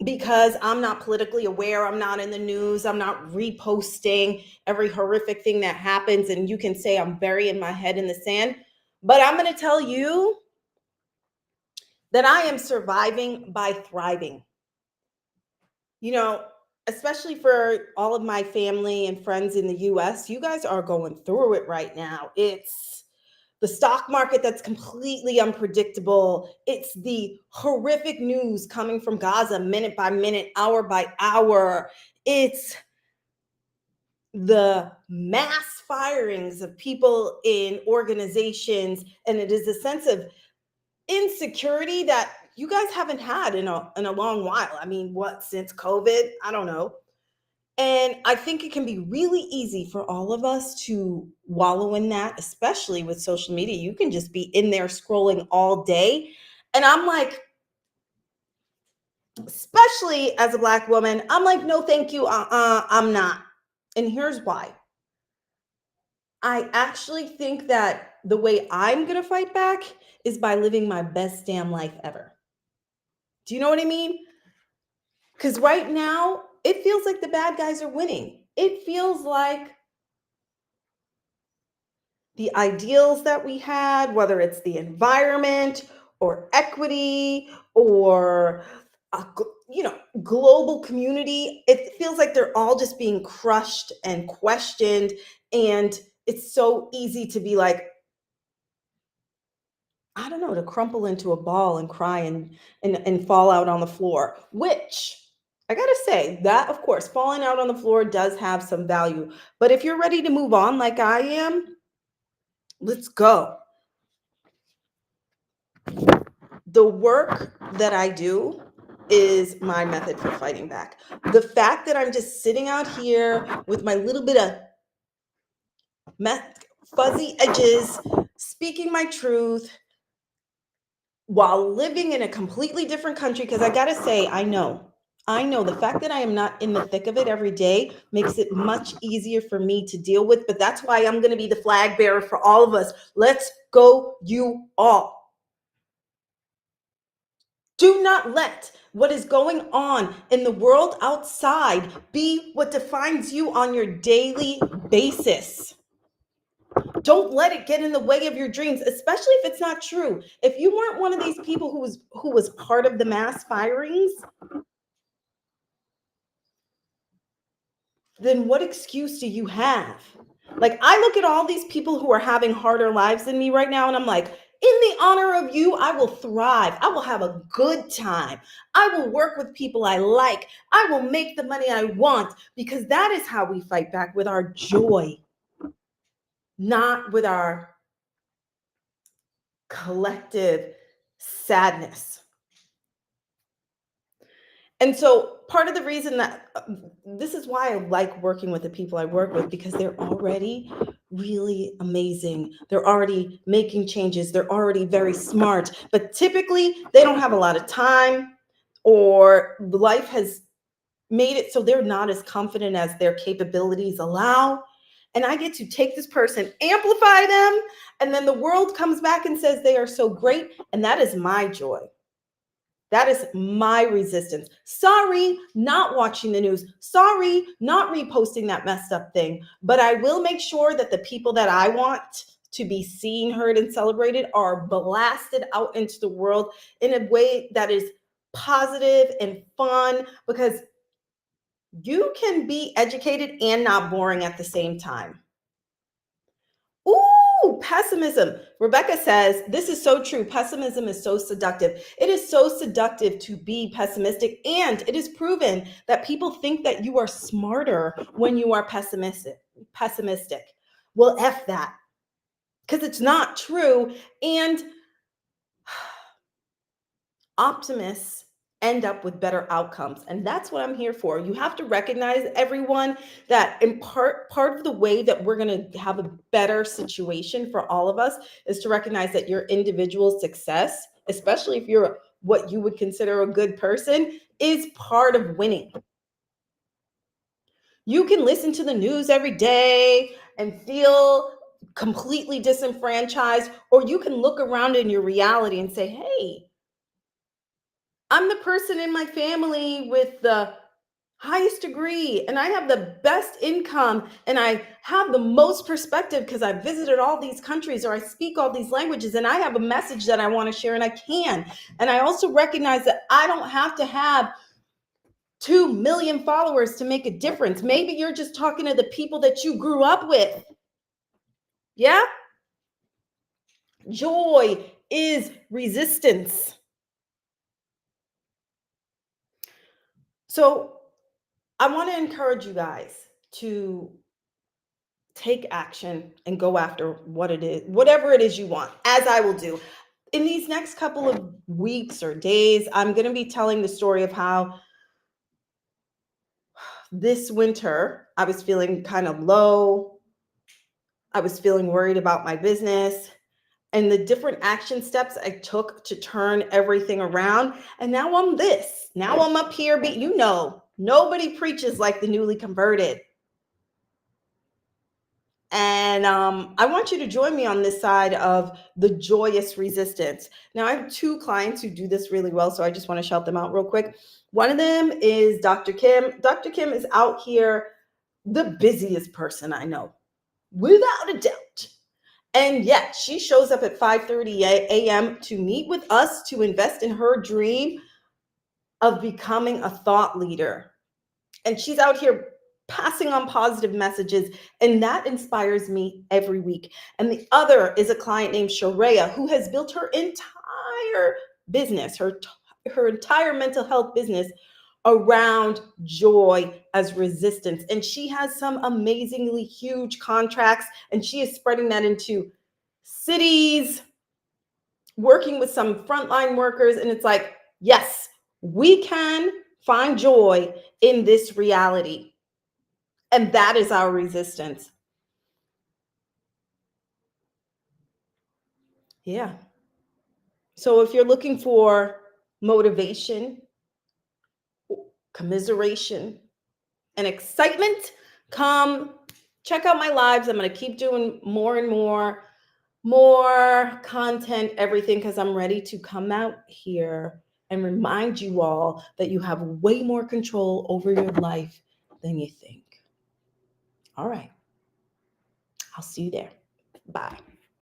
because I'm not politically aware. I'm not in the news. I'm not reposting every horrific thing that happens. And you can say I'm burying my head in the sand. But I'm going to tell you that I am surviving by thriving. You know, especially for all of my family and friends in the US, you guys are going through it right now. It's the stock market that's completely unpredictable. It's the horrific news coming from Gaza minute by minute, hour by hour. It's the mass firings of people in organizations. And it is a sense of insecurity that you guys haven't had in a long while. I mean, what, since COVID? I don't know. And I think it can be really easy for all of us to wallow in that, especially with social media. You can just be in there scrolling all day. And I'm like, especially as a Black woman, I'm like, no, thank you. I'm not. And here's why. I actually think that the way I'm going to fight back is by living my best damn life ever. Do you know what I mean? Because right now, it feels like the bad guys are winning. It feels like the ideals that we had, whether it's the environment or equity or a, global community, it feels like they're all just being crushed and questioned. And it's so easy to be like, I don't know, to crumple into a ball and cry and fall out on the floor, which I gotta say, that of course, falling out on the floor does have some value. But if you're ready to move on like I am, let's go. The work that I do is my method for fighting back. The fact that I'm just sitting out here with my little bit of fuzzy edges, speaking my truth while living in a completely different country, because I gotta say, I know the fact that I am not in the thick of it every day makes it much easier for me to deal with. But that's why I'm gonna be the flag bearer for all of us. Let's go, you all. Do not let what is going on in the world outside be what defines you on your daily basis. Don't let it get in the way of your dreams, especially if it's not true. If you weren't one of these people who was part of the mass firings, then what excuse do you have? Like, I look at all these people who are having harder lives than me right now, and I'm like, in the honor of you, I will thrive. I will have a good time. I will work with people I like. I will make the money I want, because that is how we fight back, with our joy, not with our collective sadness. And so part of the reason that this is why I like working with the people I work with, because they're already really amazing. They're already making changes. They're already very smart, but typically they don't have a lot of time, or life has made it so they're not as confident as their capabilities allow. And I get to take this person, amplify them, and then the world comes back and says they are so great. And that is my joy. That is my resistance. Sorry, not watching the news. Sorry, not reposting that messed up thing. But I will make sure that the people that I want to be seen, heard, and celebrated are blasted out into the world in a way that is positive and fun, because you can be educated and not boring at the same time. Ooh, pessimism. Rebecca says, this is so true. Pessimism is so seductive. It is so seductive to be pessimistic. And it is proven that people think that you are smarter when you are pessimistic. Well, F that, because it's not true. And optimists end up with better outcomes, and that's what I'm here for. You have to recognize, everyone, that in part of the way that we're going to have a better situation for all of us is to recognize that your individual success, especially if you're what you would consider a good person, is part of winning. You can listen to the news every day and feel completely disenfranchised, or you can look around in your reality and say, hey, I'm the person in my family with the highest degree, and I have the best income, and I have the most perspective because I visited all these countries, or I speak all these languages, and I have a message that I want to share, and I can. And I also recognize that I don't have to have 2 million followers to make a difference. Maybe you're just talking to the people that you grew up with. Yeah? Joy is resistance. So I want to encourage you guys to take action and go after what it is, whatever it is you want, as I will do. In these next couple of weeks or days, I'm going to be telling the story of how this winter I was feeling kind of low. I was feeling worried about my business and the different action steps I took to turn everything around. And now I'm this. Now I'm up here. Nobody preaches like the newly converted. And I want you to join me on this side of the joyous resistance. Now, I have 2 clients who do this really well, so I just want to shout them out real quick. One of them is Dr. Kim. Dr. Kim is out here the busiest person I know, without a doubt. And yet she shows up at 5:30 a.m. to meet with us to invest in her dream of becoming a thought leader. And she's out here passing on positive messages, and that inspires me every week. And the other is a client named Sharia, who has built her entire business, her entire mental health business around joy as resistance. And she has some amazingly huge contracts, and she is spreading that into cities, working with some frontline workers. And it's like, yes, we can find joy in this reality. And that is our resistance. Yeah. So if you're looking for motivation, commiseration, and excitement, come check out my lives. I'm going to keep doing more and more content, everything, because I'm ready to come out here and remind you all that you have way more control over your life than you think. All right. I'll see you there. Bye.